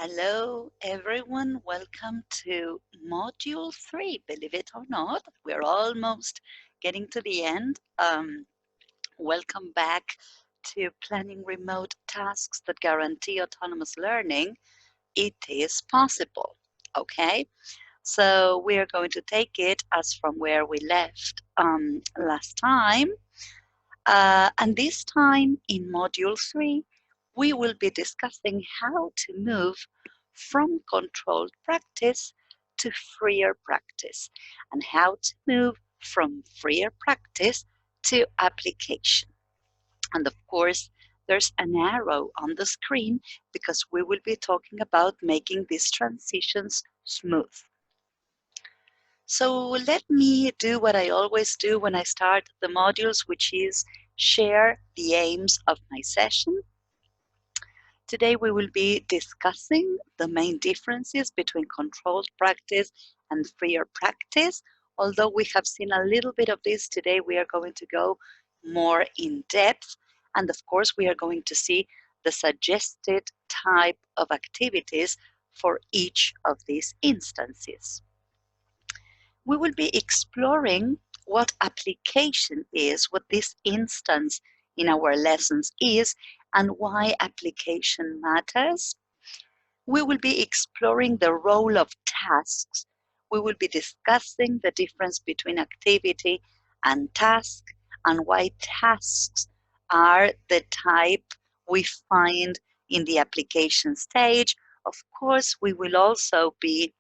Hello, everyone. Welcome to Module 3. Believe it or not, we're almost getting to the end. Welcome back to Planning Remote Tasks that Guarantee Autonomous Learning. It is possible. Okay, so we are going to take it as from where we left last time. And this time in Module 3, we will be discussing how to move from controlled practice to freer practice and how to move from freer practice to application. And of course, there's an arrow on the screen because we will be talking about making these transitions smooth. So let me do what I always do when I start the modules, which is share the aims of my session. Today we will be discussing the main differences between controlled practice and freer practice. Although we have seen a little bit of this today, we are going to go more in depth. And of course, we are going to see the suggested type of activities for each of these instances. We will be exploring what application is, what this instance in our lessons is, and why application matters. We will be exploring the role of tasks. We will be discussing the difference between activity and task, and why tasks are the type we find in the application stage. Of course, we will also be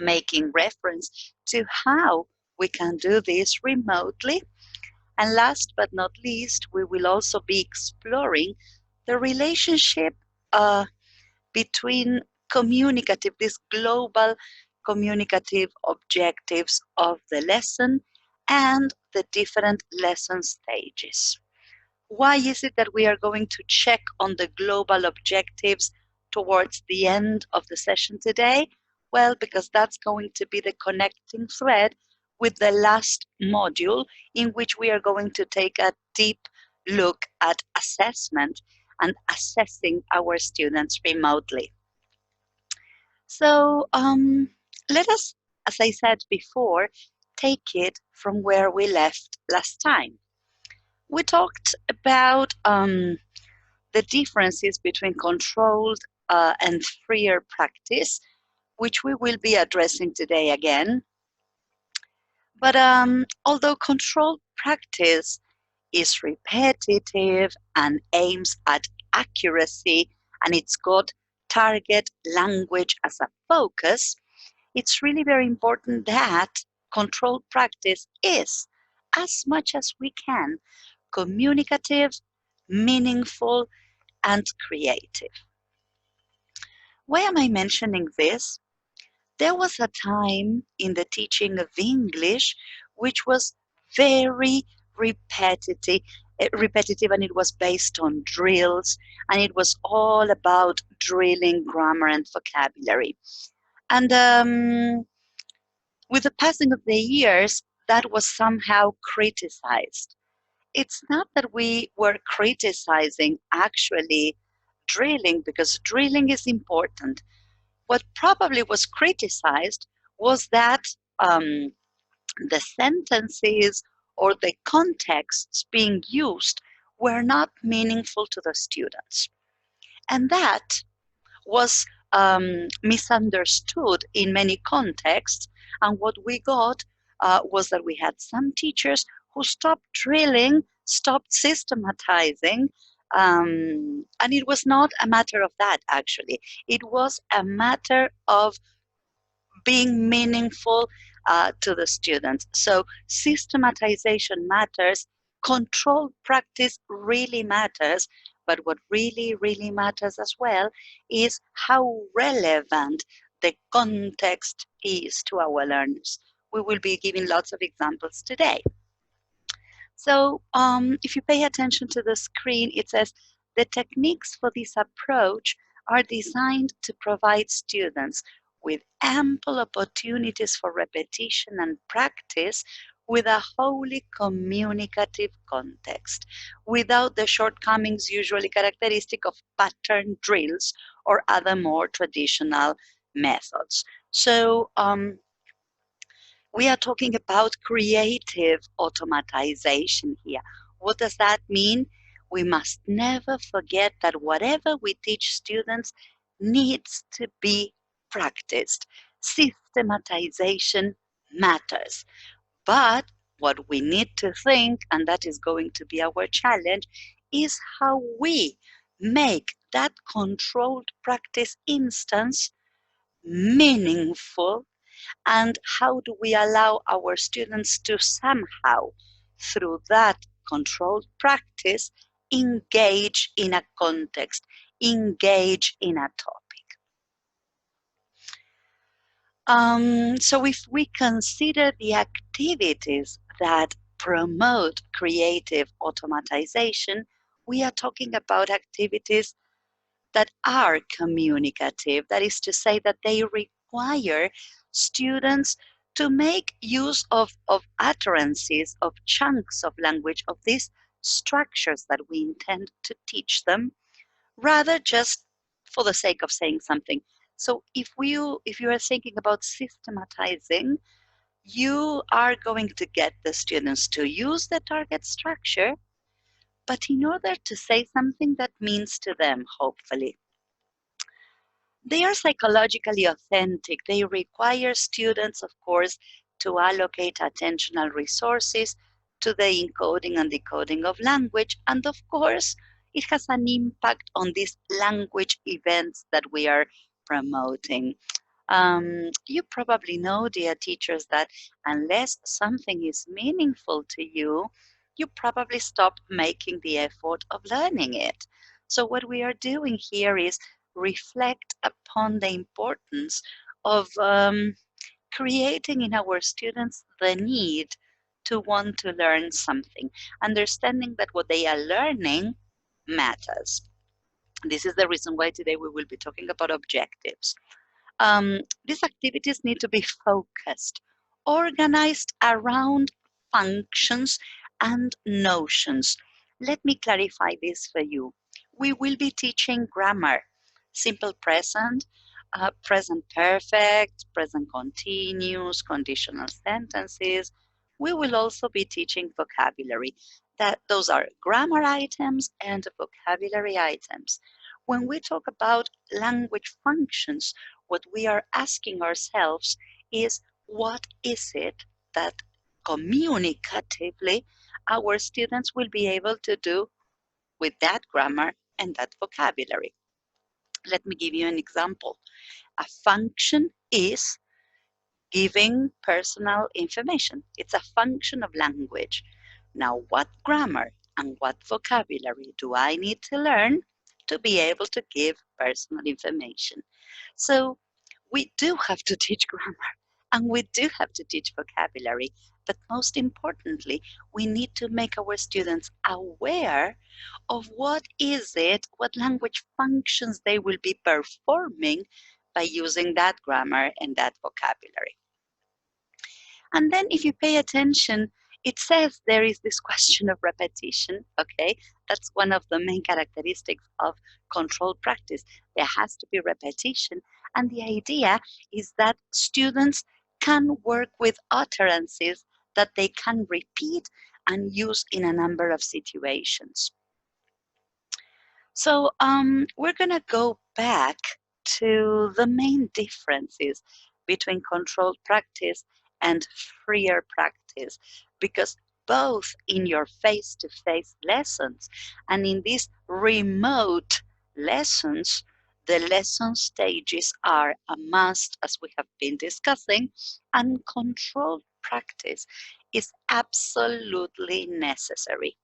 making reference to how we can do this remotely. And last but not least, we will also be exploring the relationship between these global communicative objectives of the lesson and the different lesson stages. Why is it that we are going to check on the global objectives towards the end of the session today? Well, because that's going to be the connecting thread with the last module, in which we are going to take a deep look at assessment and assessing our students remotely. So let us, as I said before, take it from where we left last time. We talked about the differences between controlled and freer practice, which we will be addressing today again. But although controlled practice is repetitive and aims at accuracy, and it's got target language as a focus, it's really very important that controlled practice is, as much as we can, communicative, meaningful, and creative. Why am I mentioning this? There was a time in the teaching of English which was very repetitive, and it was based on drills, and it was all about drilling grammar and vocabulary. And with the passing of the years, that was somehow criticized. It's not that we were criticizing actually drilling, because drilling is important. What probably was criticized was that the sentences or the contexts being used were not meaningful to the students. And that was misunderstood in many contexts. And what we got was that we had some teachers who stopped drilling, stopped systematizing, and it was not a matter of that, actually. It was a matter of being meaningful to the students. So systematization matters, controlled practice really matters, but what really, really matters as well is how relevant the context is to our learners. We will be giving lots of examples today. So if you pay attention to the screen, it says the techniques for this approach are designed to provide students with ample opportunities for repetition and practice with a wholly communicative context, without the shortcomings usually characteristic of pattern drills or other more traditional methods. So we are talking about creative automatization here. What does that mean? We must never forget that whatever we teach students needs to be practiced. Systematization matters. But what we need to think, and that is going to be our challenge, is how we make that controlled practice instance meaningful, and how do we allow our students to somehow, through that controlled practice, engage in a context, engage in a topic. So if we consider the activities that promote creative automatization, we are talking about activities that are communicative. That is to say that they require students to make use of utterances, of chunks of language, of these structures that we intend to teach them, rather just for the sake of saying something. So if you are thinking about systematizing, you are going to get the students to use the target structure, but in order to say something that means to them, hopefully. They are psychologically authentic. They require students, of course, to allocate attentional resources to the encoding and decoding of language. And of course, it has an impact on these language events that we are promoting. You probably know, dear teachers, that unless something is meaningful to you, you probably stop making the effort of learning it. So what we are doing here is reflect upon the importance of creating in our students the need to want to learn something, understanding that what they are learning matters. This is the reason why today we will be talking about objectives. These activities need to be focused, organized around functions and notions. Let me clarify this for you. We will be teaching grammar, simple present, present perfect, present continuous, conditional sentences. We will also be teaching vocabulary. Those are grammar items and vocabulary items. When we talk about language functions, what we are asking ourselves is, what is it that communicatively our students will be able to do with that grammar and that vocabulary? Let me give you an example. A function is giving personal information. It's a function of language. Now, what grammar and what vocabulary do I need to learn to be able to give personal information? So we do have to teach grammar and we do have to teach vocabulary, but most importantly, we need to make our students aware of what language functions they will be performing by using that grammar and that vocabulary. And then if you pay attention, it says there is this question of repetition, okay? That's one of the main characteristics of controlled practice. There has to be repetition. And the idea is that students can work with utterances that they can repeat and use in a number of situations. So we're going to go back to the main differences between controlled practice and freer practice, because both in your face-to-face lessons and in these remote lessons, the lesson stages are a must, as we have been discussing, and controlled practice is absolutely necessary.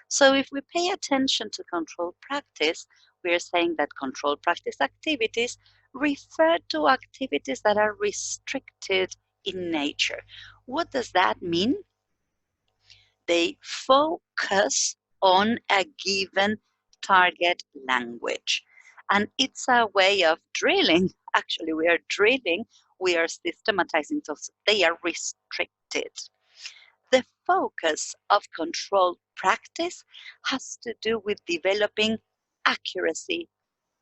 So if we pay attention to controlled practice, we are saying that controlled practice activities refer to activities that are restricted in nature. What does that mean? They focus on a given target language. And it's a way of drilling. Actually, we are drilling, we are systematizing, so they are restricted. The focus of controlled practice has to do with developing accuracy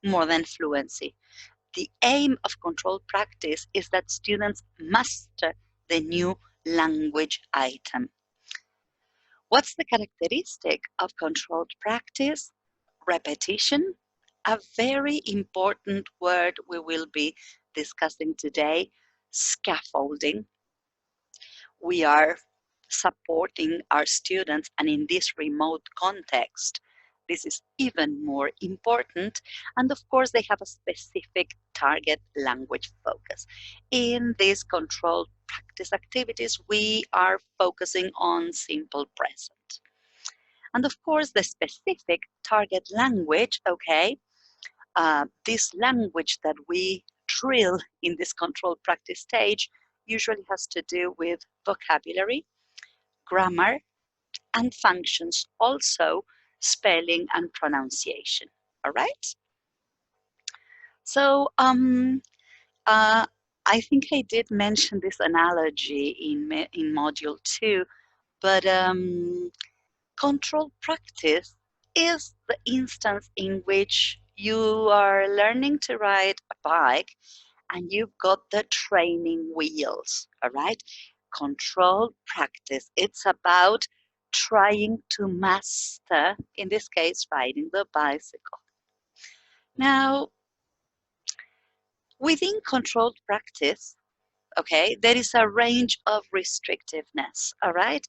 more than fluency. The aim of controlled practice is that students master the new language item. What's the characteristic of controlled practice? Repetition, a very important word we will be discussing today, scaffolding. We are supporting our students, and in this remote context, this is even more important. And of course, they have a specific target language focus. In these controlled practice activities, we are focusing on simple present. And of course, the specific target language, okay, this language that we drill in this controlled practice stage usually has to do with vocabulary, grammar, and functions, also spelling and pronunciation. All right? So I think I did mention this analogy in module 2, but controlled practice is the instance in which you are learning to ride a bike and you've got the training wheels, all right? Controlled practice, it's about trying to master, in this case, riding the bicycle. Now, within controlled practice, okay, there is a range of restrictiveness, all right?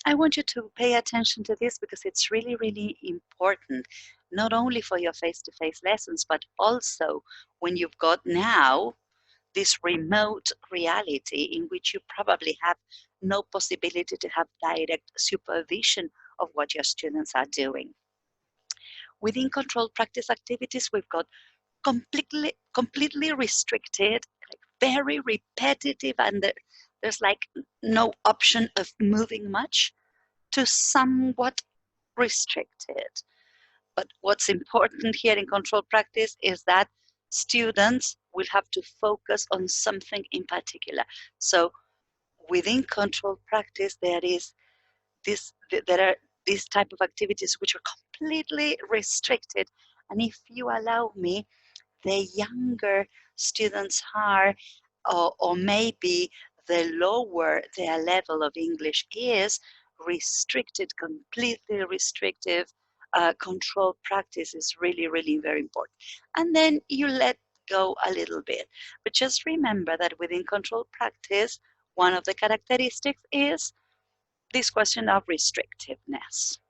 I want you to pay attention to this because it's really, really important, not only for your face-to-face lessons, but also when you've got now this remote reality in which you probably have no possibility to have direct supervision of what your students are doing. Within controlled practice activities, we've got completely restricted, like very repetitive, and there's like no option of moving much, to somewhat restricted. But what's important here in controlled practice is that students will have to focus on something in particular. So within controlled practice, there are these type of activities which are completely restricted. And if you allow me, the younger students are, or maybe the lower their level of English is, restricted, completely restrictive, controlled practice is really, really very important. And then you let go a little bit. But just remember that within controlled practice, one of the characteristics is this question of restrictiveness.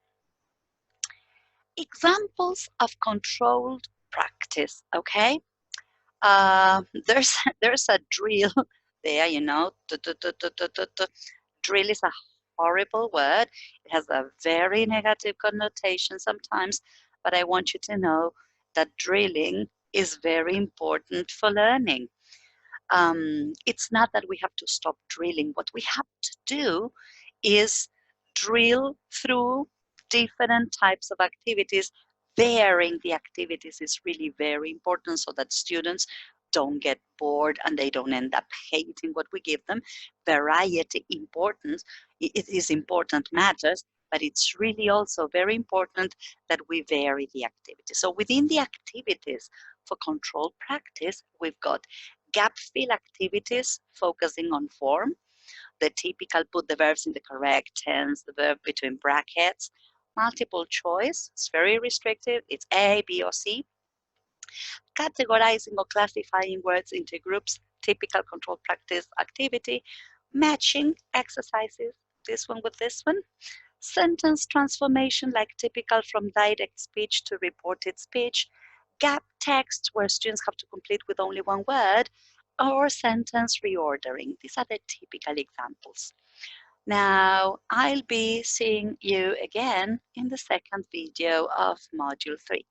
Examples of controlled practice, okay? There's there's a drill there, you know. Drill is a horrible word. It has a very negative connotation sometimes, but I want you to know that drilling is very important for learning. It's not that we have to stop drilling. What we have to do is drill through different types of activities. Varying the activities is really very important so that students don't get bored and they don't end up hating what we give them. Variety importance, it is important, matters, but it's really also very important that we vary the activities. So within the activities for controlled practice, we've got gap fill activities focusing on form, the typical put the verbs in the correct tense, the verb between brackets. Multiple choice, it's very restrictive, it's A, B, or C. Categorizing or classifying words into groups, typical controlled practice activity. Matching exercises, this one with this one. Sentence transformation, like typical from direct speech to reported speech. Gap text, where students have to complete with only one word, or sentence reordering. These are the typical examples. Now, I'll be seeing you again in the second video of Module 3.